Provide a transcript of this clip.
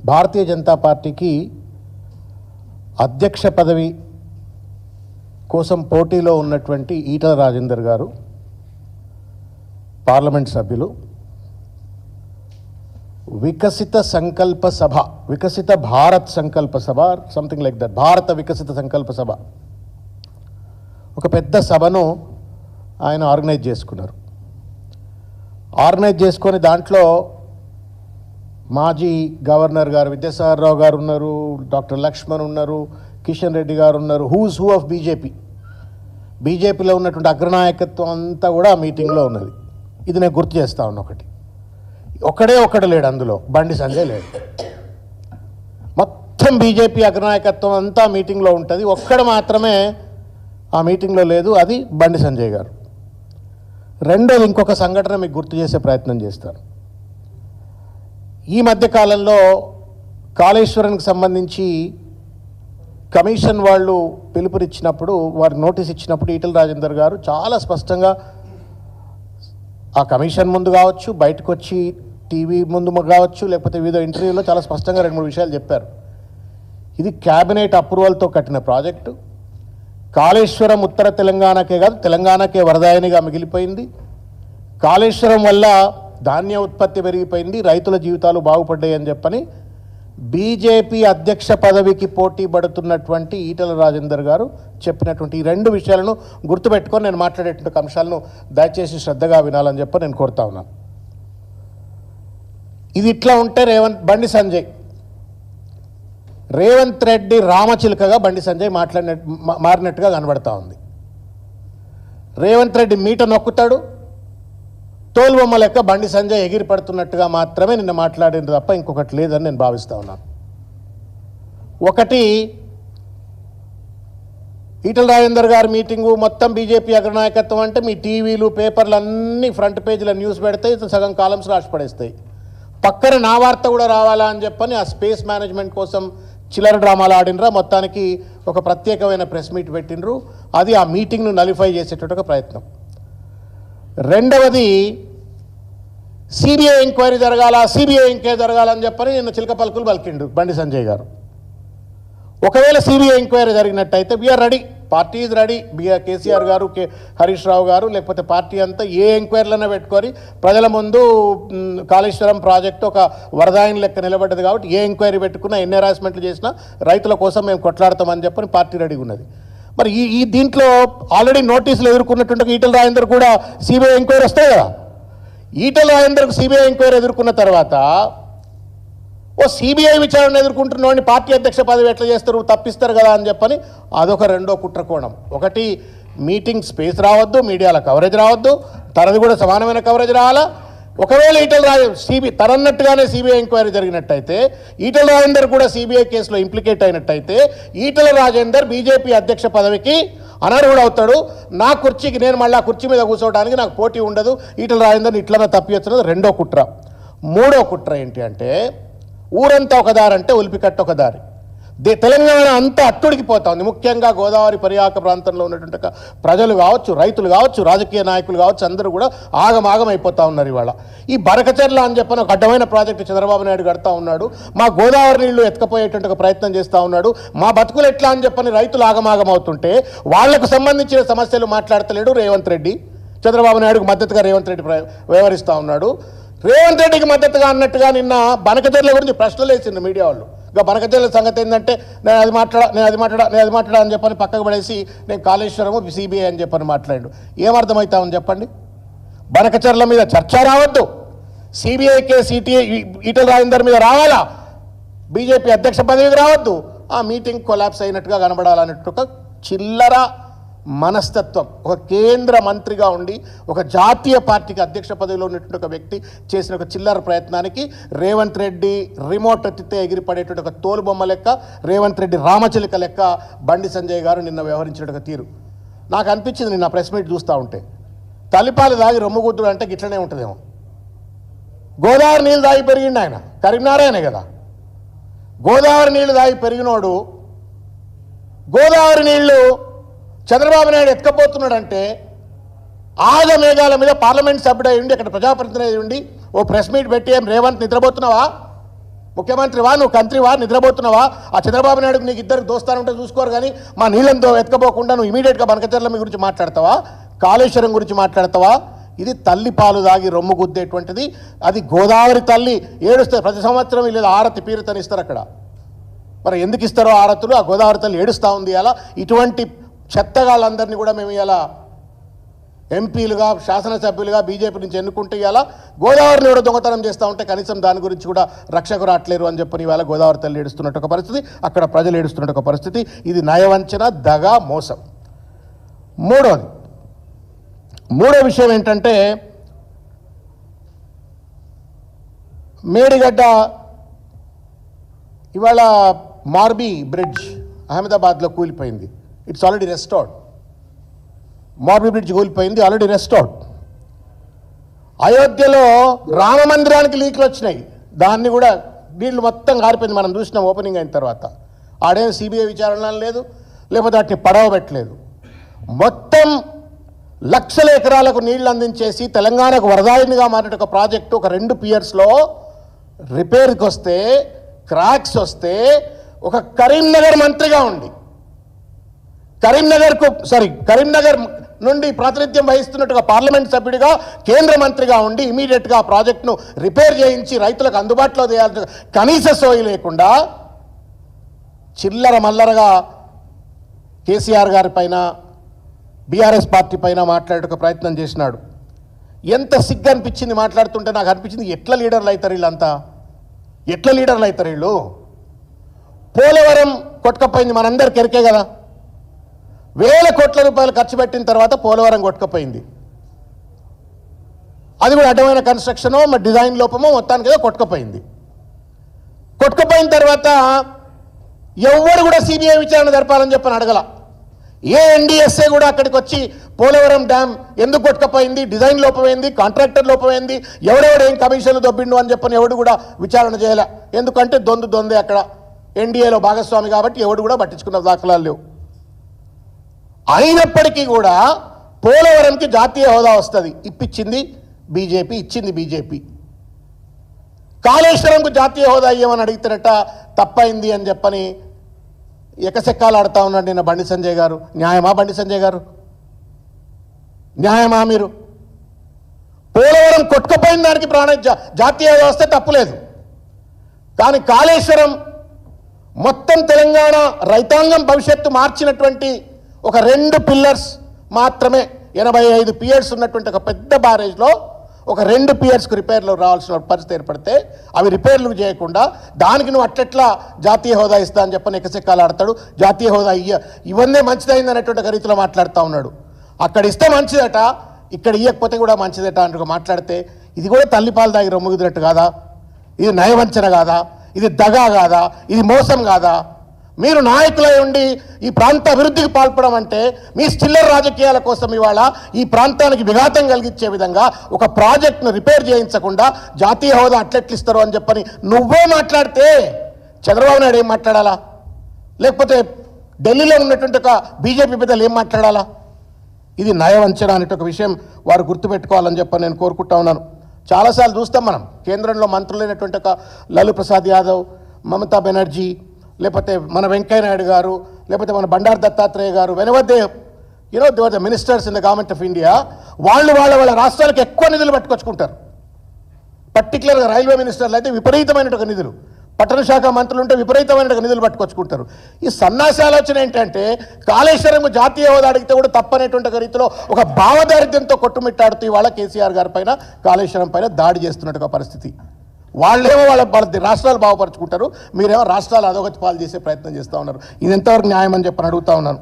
భారతీయ జనతా పార్టీకి అధ్యక్ష పదవి కోసం పోటీలో ఉన్నటువంటి ఈటల రాజేందర్ గారు పార్లమెంట్ సభ్యులు వికసిత సంకల్ప సభ, వికసిత భారత్ సంకల్ప సభ, సంథింగ్ లైక్ దట్, భారత వికసిత సంకల్ప సభ, ఒక పెద్ద సభను ఆయన ఆర్గనైజ్ చేసుకున్నారు. ఆర్గనైజ్ చేసుకొని దాంట్లో మాజీ గవర్నర్ గారు విద్యాసాగరరావు గారు ఉన్నారు, డాక్టర్ లక్ష్మణ్ ఉన్నారు, కిషన్ రెడ్డి గారు ఉన్నారు, హూస్ హూ ఆఫ్ బీజేపీలో ఉన్నటువంటి అగ్రనాయకత్వం అంతా కూడా ఆ మీటింగ్లో ఉన్నది. ఇది నేను గుర్తు చేస్తా ఉన్నా. ఒక్కడు లేడు అందులో, బండి సంజయ్ లేడు. మొత్తం బీజేపీ అగ్రనాయకత్వం అంతా మీటింగ్లో ఉంటుంది, ఒక్కడు మాత్రమే ఆ మీటింగ్లో లేదు, అది బండి సంజయ్ గారు. రెండోది, ఇంకొక సంఘటన మీకు గుర్తు చేసే ప్రయత్నం చేస్తాను. ఈ మధ్యకాలంలో కాళేశ్వరానికి సంబంధించి కమిషన్ వాళ్ళు పిలుపునిచ్చినప్పుడు, వారికి నోటీస్ ఇచ్చినప్పుడు ఈటల రాజేందర్ గారు చాలా స్పష్టంగా ఆ కమిషన్ ముందు కావచ్చు, బయటకు వచ్చి టీవీ ముందు కావచ్చు, లేకపోతే వివిధ ఇంటర్వ్యూలో చాలా స్పష్టంగా 2-3 విషయాలు చెప్పారు. ఇది క్యాబినెట్ అప్రూవల్తో కట్టిన ప్రాజెక్టు. కాళేశ్వరం ఉత్తర తెలంగాణకే కాదు, తెలంగాణకే వరదాయనిగా మిగిలిపోయింది. కాళేశ్వరం వల్ల ధాన్య ఉత్పత్తి పెరిగిపోయింది, రైతుల జీవితాలు బాగుపడ్డాయి అని చెప్పని బీజేపీ అధ్యక్ష పదవికి పోటీ పడుతున్నటువంటి ఈటల రాజేందర్ గారు చెప్పినటువంటి ఈ 2 విషయాలను గుర్తుపెట్టుకొని నేను మాట్లాడేటువంటి అంశాలను దయచేసి శ్రద్ధగా వినాలని చెప్పి నేను కోరుతా ఉన్నాను. ఇది ఇట్లా ఉంటే బండి సంజయ్, రేవంత్ రెడ్డి రామచిలుకగా బండి సంజయ్ మారినట్టుగా కనబడతా ఉంది. రేవంత్ రెడ్డి మీట నొక్కుతాడు, తోలుబొమ్మ లెక్క బండి సంజయ్ ఎగిరి పడుతున్నట్టుగా మాత్రమే నిన్న మాట్లాడింది తప్ప ఇంకొకటి లేదని నేను భావిస్తూ ఉన్నాను. ఒకటి, ఈటల రాజేందర్ గారి మీటింగు మొత్తం బీజేపీ అగ్రనాయకత్వం అంటే మీ టీవీలు పేపర్లు అన్నీ ఫ్రంట్ పేజీలో న్యూస్ పెడతాయి, సగం కాలమ్స్ రాసి పడేస్తాయి. పక్కన నా వార్త కూడా రావాలా అని చెప్పని ఆ స్పేస్ మేనేజ్మెంట్ కోసం చిల్లర డ్రామాలు ఆడినరా, మొత్తానికి ఒక ప్రత్యేకమైన ప్రెస్ మీట్ పెట్టినరు. అది ఆ మీటింగ్ను నలిఫై చేసేటట్టు ఒక ప్రయత్నం. రెండవది, సిబిఐ ఎంక్వైరీ జరగాలని చెప్పని నిన్న చిలక పలుకులు పలికిండు బండి సంజయ్ గారు. ఒకవేళ సిబిఐ ఎంక్వైరీ జరిగినట్టయితే we are ready, party is ready. KCR గారు, హరీష్ రావు గారు, లేకపోతే పార్టీ అంతా ఏ ఎంక్వైరీలైనా పెట్టుకొని ప్రజల ముందు కాళేశ్వరం ప్రాజెక్టు ఒక వరదాయిని లెక్క నిలబడ్డది కాబట్టి ఏ ఎంక్వైరీ పెట్టుకున్నా, ఎన్ని హెరాస్మెంట్లు చేసినా రైతుల కోసం మేము కొట్లాడతామని చెప్పని పార్టీ రెడీగా ఉన్నది. మరి ఈ దీంట్లో ఆల్రెడీ నోటీసులు ఎదుర్కొన్నటువంటి ఈటల రాజేందర్ కూడా సిబిఐ ఎంక్వైరీ వస్తాయి కదా. ఈటల రాజేందర్కు సిబిఐ ఎంక్వైరీ ఎదుర్కొన్న తర్వాత సిబిఐ విచారణ ఎదుర్కొంటున్నవాడిని పార్టీ అధ్యక్ష పదవి ఎట్లా చేస్తారు, తప్పిస్తారు కదా అని చెప్పని అదొక రెండో కుట్రకోణం. ఒకటి, మీటింగ్ స్పేస్ రావద్దు, మీడియాల కవరేజ్ రావద్దు, తనది కూడా సమానమైన కవరేజ్ రావాలా. ఒకవేళ ఈటల తనన్నట్టుగానే సిబిఐ ఎంక్వైరీ జరిగినట్టయితే, ఈటల రాజేందర్ కూడా సిబిఐ కేసులో ఇంప్లికేట్ అయినట్టయితే ఈటల రాజేందర్ బీజేపీ అధ్యక్ష పదవికి అనర్హుడు అవుతాడు. నా కుర్చీకి నేను మళ్ళీ ఆ కుర్చీ మీద కూర్చోవడానికి నాకు పోటీ ఉండదు, ఈటల రాజేందర్ని ఇట్లనే తప్పిస్తున్నది రెండో కుట్ర. మూడో కుట్ర ఏంటి అంటే, ఊరంతా ఒక దారి అంటే ఉలిపికట్ట ఒక దారి. తెలంగాణ అంతా అట్టుడికి పోతా ఉంది. ముఖ్యంగా గోదావరి పరివాహక ప్రాంతంలో ఉన్నటువంటి ప్రజలు కావచ్చు, రైతులు కావచ్చు, రాజకీయ నాయకులు కావచ్చు, అందరూ కూడా ఆగమాగం అయిపోతూ ఉన్నారు. ఇవాళ ఈ బరకచెర్ల అని చెప్పని ఒక అడ్డమైన ప్రాజెక్టు చంద్రబాబు నాయుడు కడతా ఉన్నాడు, మా గోదావరి నీళ్లు ఎత్తుకపోయేటువంటి ఒక ప్రయత్నం చేస్తూ ఉన్నాడు. మా బతుకులు ఎట్లా అని చెప్పని రైతులు ఆగమాగం అవుతుంటే వాళ్లకు సంబంధించిన సమస్యలు మాట్లాడతలేడు రేవంత్ రెడ్డి. చంద్రబాబు నాయుడుకు మద్దతుగా రేవంత్ రెడ్డి వ్యవహరిస్తూ ఉన్నాడు. రేవంత్ రెడ్డికి మద్దతుగా అన్నట్టుగా నిన్న బనకచెర్ల గురించి ప్రశ్నలు వేసింది మీడియా వాళ్ళు. ఇంకా బనకచెర్ల సంగతి ఏంటంటే నేను అది మాట్లాడా అని చెప్పని పక్కకు పడేసి నేను కాళేశ్వరము సిబిఐ అని చెప్పని మాట్లాడు. ఏమర్థమవుతామని చెప్పండి. బనకచెర్ల మీద చర్చ రావద్దు, సిబిఐ కేసు ఈటల రాజేందర్ మీద రావాలా, బీజేపీ అధ్యక్ష పదవికి రావద్దు, ఆ మీటింగ్ కొలాప్స్ అయినట్టుగా కనబడాలన్నట్టు ఒక చిల్లర మనస్తత్వం. ఒక కేంద్ర మంత్రిగా ఉండి ఒక జాతీయ పార్టీకి అధ్యక్ష పదవిలో ఉన్నటువంటి ఒక వ్యక్తి చేసిన ఒక చిల్లర ప్రయత్నానికి రేవంత్ రెడ్డి రిమోట్ ఎత్తితే ఎగిరిపడేటువంటి ఒక తోలుబొమ్మ లెక్క, రేవంత్ రెడ్డి రామచిలుక లెక్క బండి సంజయ్ గారు నిన్న వ్యవహరించిన తీరు నాకు అనిపించింది. నిన్న ప్రెస్ మీట్ చూస్తూ ఉంటే తలిపాలు దాగి రొమ్ముగుద్దుడు అంటే గిట్లనే ఉంటుందేమో. గోదావరి నీళ్ళు దాగి పెరిగిండు ఆయన, కరీంనారాయణే కదా. గోదావరి నీళ్లు దాగి పెరిగినోడు గోదావరి నీళ్లు చంద్రబాబు నాయుడు ఎత్తుకపోతున్నాడంటే ఆగమేఘాల మీద పార్లమెంట్ సభ్యుడై ఉండి అక్కడ ప్రజాప్రతినిధి ఉండి ఓ ప్రెస్ మీట్ పెట్టి ఏం రేవంత్ నిద్రపోతున్నావా, ముఖ్యమంత్రివా, నువ్వు కంత్రివా, నిద్రపోతున్నావా? ఆ చంద్రబాబు నాయుడుకు నీకు ఇద్దరికి దోస్తాను ఉంటే చూసుకోరు, కానీ మా నీళ్ళంతో ఎత్తుకపోకుండా నువ్వు ఇమీడియట్గా బనకచర్ల మీ గురించి మాట్లాడతావా? కాళేశ్వరం గురించి మాట్లాడతావా? ఇది తల్లి పాలు దాగి రొమ్ము గుద్దేటువంటిది. అది గోదావరి తల్లి ఏడుస్తుంది ప్రతి సంవత్సరం, లేదా ఆరతి పీరితని ఇస్తారు అక్కడ. మరి ఎందుకు ఇస్తారో ఆరతులు? ఆ గోదావరి తల్లి ఏడుస్తూ ఉంది. అలా ఇటువంటి చెత్తగాళ్ళందరినీ కూడా మేము ఇలా ఎంపీలుగా, శాసనసభ్యులుగా బీజేపీ నుంచి ఎన్నుకుంటే ఇవాళ గోదావరిని కూడా దొంగతనం చేస్తూ ఉంటే కనీసం దాని గురించి కూడా రక్షకు రావట్లేరు అని చెప్పని ఇవాళ గోదావరి తల్లి ఏడుస్తున్నట్టు ఒక పరిస్థితి, అక్కడ ప్రజలు ఏడుస్తున్నట్టు ఒక పరిస్థితి. ఇది నయవంచన, దగ, మోసం. మూడో విషయం ఏంటంటే, మేడిగడ్డ ఇవాళ మార్బీ బ్రిడ్జ్ అహ్మదాబాద్లో కూలిపోయింది. It's already restored. Morbi bridge కూలిపోయింది, ఆల్రెడీ రెస్టోర్డ్. అయోధ్యలో రామ మందిరానికి లీక్లు వచ్చినాయి, దాన్ని కూడా నీళ్లు మొత్తం కారిపోయింది. మనం చూసినాం ఓపెనింగ్ అయిన తర్వాత. ఆడేం సిబిఐ విచారణ లేదు, లేకపోతే వాటిని పడవ పెట్టలేదు. మొత్తం లక్షల ఎకరాలకు నీళ్లు అందించేసి తెలంగాణకు వరదాయినిగా మారిన ఒక ప్రాజెక్టు ఒక 2 పియర్స్లో రిపేర్కి వస్తే, క్రాక్స్ వస్తే, ఒక కరీంనగర్ మంత్రిగా ఉండి కరీంనగర్ నుండి ప్రాతినిధ్యం వహిస్తున్నట్టుగా పార్లమెంట్ సభ్యుడిగా, కేంద్ర మంత్రిగా ఉండి ఇమీడియట్గా ఆ ప్రాజెక్టును రిపేర్ చేయించి రైతులకు అందుబాటులో చేయాల్సిన కనీస సోయి లేకుండా చిల్లర మల్లరగా కేసీఆర్ గారి పైన, బీఆర్ఎస్ పార్టీ పైన మాట్లాడే ప్రయత్నం చేసినాడు. ఎంత సిగ్గు అనిపించింది మాట్లాడుతుంటే. నాకు అనిపించింది ఎట్లా లీడర్లు అవుతారు వీళ్ళంతా, ఎట్లా లీడర్లు అవుతారు వీళ్ళు. పోలవరం కొట్టుకపోయింది, మనందరికి ఎరికే కదా. వేల కోట్ల రూపాయలు ఖర్చు పెట్టిన తర్వాత పోలవరం కొట్టుకపోయింది. అది కూడా అడ్డమైన కన్స్ట్రక్షనో, మరి డిజైన్ లోపమో, మొత్తానికి ఏదో కొట్టుకపోయింది. కొట్టుకపోయిన తర్వాత ఎవరు కూడా సిబిఐ విచారణ జరపాలని చెప్పని అడగల. ఏ ఎన్డీఎస్ఏ కూడా అక్కడికి వచ్చి పోలవరం డ్యామ్ ఎందుకు కొట్టుకపోయింది, డిజైన్ లోపమైంది, కాంట్రాక్టర్ లోపమైంది, ఎవడెవడు ఏం కమిషన్లు దొబ్బిండు అని చెప్పని ఎవడు కూడా విచారణ చేయలే. ఎందుకంటే దొందే అక్కడ ఎన్డీఏలో భాగస్వామి కాబట్టి ఎవడు కూడా పట్టించుకున్న దాఖలాలు లేవు. అయినప్పటికీ కూడా పోలవరంకి జాతీయ హోదా వస్తుంది, ఇప్పించింది బీజేపీ, ఇచ్చింది బీజేపీ. కాళేశ్వరంకు జాతీయ హోదా ఇవ్వమని అడిగితేనట తప్పైంది అని చెప్పని ఎకసెక్కాలు ఆడుతూ ఉన్నాడు నిన్న బండి సంజయ్ గారు. న్యాయమా బండి సంజయ్ గారు? న్యాయమా? మీరు పోలవరం కొట్టుకుపోయిన దానికి జాతీయ హోదా వస్తే తప్పులేదు, కానీ కాళేశ్వరం మొత్తం తెలంగాణ రైతాంగం భవిష్యత్తు మార్చినటువంటి ఒక 2 పిల్లర్స్ మాత్రమే, 85 పియర్స్ ఉన్నటువంటి ఒక పెద్ద బ్యారేజ్లో ఒక 2 పియర్స్కు రిపేర్లు రావాల్సిన పరిస్థితి ఏర్పడితే అవి రిపేర్లు చేయకుండా దానికి నువ్వు అట్లెట్లా జాతీయ హోదా ఇస్తా అని చెప్పని ఎకసెక్కాలు ఆడతాడు. జాతీయ హోదా ఇవన్నీ మంచిదైంది అనేటువంటి రీతిలో మాట్లాడుతూ ఉన్నాడు. అక్కడ ఇస్తే మంచిదట, ఇక్కడ ఇవ్వకపోతే కూడా మంచిదట అంటూ మాట్లాడితే ఇది కూడా తల్లిపాలు దాగి రొమ్ముగుదినట్టు కాదా? ఇది నయవంచన కాదా? ఇది దగా కాదా? ఇది మోసం కాదా? మీరు నాయకులై ఉండి ఈ ప్రాంత అభివృద్ధికి పాల్పడడం అంటే మీ చిల్లర రాజకీయాల కోసం ఇవాళ ఈ ప్రాంతానికి విఘాతం కలిగించే విధంగా ఒక ప్రాజెక్టును రిపేర్ చేయించకుండా జాతీయ హోదా అట్లెట్లిస్తారు అని చెప్పని నువ్వే మాట్లాడితే చంద్రబాబు నాయుడు ఏం మాట్లాడాలా? లేకపోతే ఢిల్లీలో ఉన్నటువంటి ఒక బీజేపీ పెద్దలు ఏం మాట్లాడాలా? ఇది నయవంచన అనేట ఒక విషయం వారు గుర్తుపెట్టుకోవాలని చెప్పని నేను కోరుకుంటా ఉన్నాను. చాలాసార్లు చూస్తాం మనం, కేంద్రంలో మంత్రులైనటువంటి ఒక లాలూ ప్రసాద్ యాదవ్, మమతా బెనర్జీ, లేకపోతే మన వెంకయ్య నాయుడు గారు, లేకపోతే మన బండారు దత్తాత్రేయ గారు, whenever they the ministers in the government of India, వాళ్ళ రాష్ట్రాలకు ఎక్కువ నిధులు పట్టుకొచ్చుకుంటారు. పర్టికులర్గా రైల్వే మినిస్టర్లు అయితే విపరీతమైన నిధులు, పట్టణ శాఖ మంత్రులు ఉంటే విపరీతమైన నిధులు పట్టుకొచ్చుకుంటారు. ఈ సన్నాసి ఆలోచన ఏంటంటే కాళేశ్వరం జాతీయ హోదా అడిగితే కూడా తప్పనేటువంటి రీతిలో ఒక భావదారిద్ర్యంతో కొట్టుమిట్టాడుతూ ఇవాళ కేసీఆర్ గారి పైన, కాళేశ్వరం పైన దాడి చేస్తున్నట్టుగా పరిస్థితి. వాళ్ళేమో వాళ్ళ రాష్ట్రాలు బాగుపరుచుకుంటారు, మీరేమో రాష్ట్రాలు అధోగతి పాలు చేసే ప్రయత్నం చేస్తూ ఉన్నారు. ఇది ఎంతవరకు న్యాయం అని చెప్పని అడుగుతా ఉన్నాను.